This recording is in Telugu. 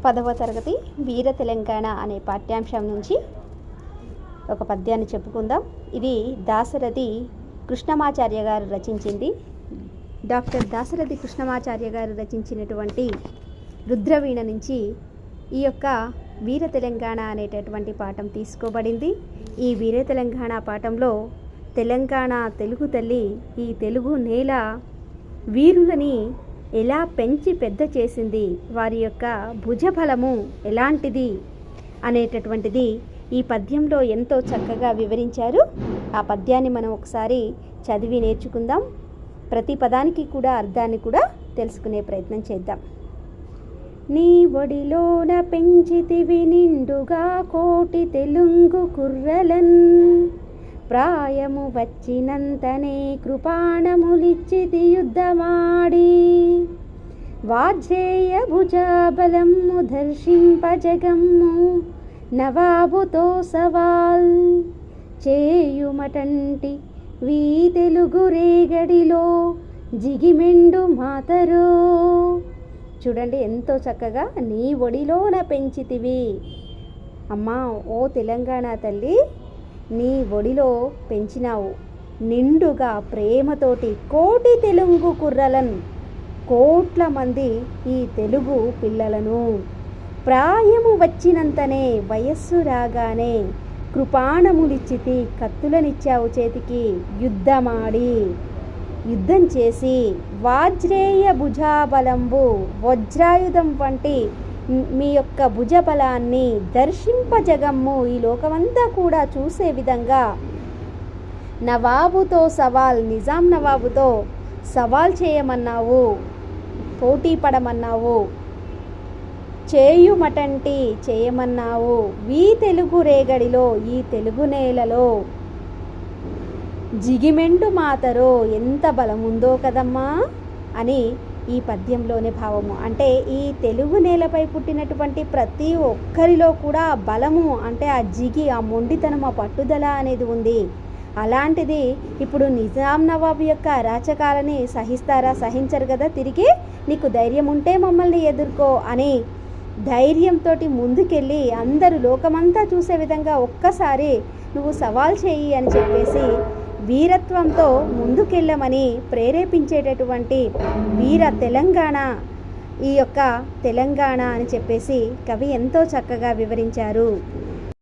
10వ తరగతి వీర తెలంగాణ అనే పాఠ్యాంశం నుంచి ఒక పద్యాన్ని చెప్పుకుందాం. ఇది దాశరథి కృష్ణమాచార్య గారు రచించింది. డాక్టర్ దాశరథి కృష్ణమాచార్య గారు రచించినటువంటి రుద్రవీణ నుంచి ఈ యొక్క వీర తెలంగాణ అనేటటువంటి పాఠం తీసుకోబడింది. ఈ వీర తెలంగాణ పాఠంలో తెలంగాణ తెలుగు తల్లి ఈ తెలుగు నేల వీరులని ఎలా పెంచి పెద్ద చేసింది, వారి యొక్క భుజబలము ఎలాంటిది అనేటటువంటిది ఈ పద్యంలో ఎంతో చక్కగా వివరించారు. ఆ పద్యాన్ని మనం ఒకసారి చదివి నేర్చుకుందాం. ప్రతి పదానికి కూడా అర్థాన్ని కూడా తెలుసుకునే ప్రయత్నం చేద్దాం. నీ ఒడిలోన పెంచితివి నిండుగా కోటి తెలుగు కుర్రలన్, ప్రాయము వచ్చినంతనే కృపాణములిచ్చితి యుద్ధమాడి, వాజ్రేయ భుజబలము దర్శింపజగమ్ము నవాబుతో సవాల్ చేయుమటంటి వీ తెలుగు రేగడిలో జిగిమెండు మాతరో. చూడండి ఎంతో చక్కగా, నీ ఒడిలోన పెంచితివి అమ్మా ఓ తెలంగాణ తల్లి, నీ ఒడిలో పెంచినావు నిండుగా ప్రేమతోటి కోటి తెలుగు కుర్రలను, కోట్ల మంది ఈ తెలుగు పిల్లలను, ప్రాయము వచ్చినంతనే వయస్సు రాగానే కృపాణములిచ్చితి కత్తులనిచ్చావు చేతికి, యుద్ధమాడి యుద్ధం చేసి, వాజ్రేయ భుజాబలంబు వజ్రాయుధం వంటి మీ యొక్క భుజబలాన్ని దర్శింపజగమ్ము ఈ లోకమంతా కూడా చూసే విధంగా, నవాబుతో సవాల్ నిజాం నవాబుతో సవాల్ చేయమన్నావు, పోటీ పడమన్నావు, చేయుమటంటి చేయమన్నావు, వీ తెలుగు రేగడిలో ఈ తెలుగు నేలలో, జిగిమెండు మాతరో ఎంత బలముందో కదమ్మా అని ఈ పద్యంలోని భావము. అంటే ఈ తెలుగు నేలపై పుట్టినటువంటి ప్రతి ఒక్కరిలో కూడా బలము అంటే ఆ జిగి, ఆ మొండితనం, ఆ పట్టుదల అనేది ఉంది. అలాంటిది ఇప్పుడు నిజాం నవాబు యొక్క అరాచకాలని సహిస్తారా? సహించరు కదా. తిరిగి నీకు ధైర్యం ఉంటే మమ్మల్ని ఎదుర్కో అని ధైర్యంతో ముందుకెళ్ళి అందరూ లోకమంతా చూసే విధంగా ఒక్కసారి నువ్వు సవాల్ చేయి అని చెప్పేసి వీరత్వంతో ముందుకెళ్ళమని ప్రేరేపించేటటువంటి వీర తెలంగాణ ఈ యొక్క తెలంగాణ అని చెప్పేసి కవి ఎంతో చక్కగా వివరించారు.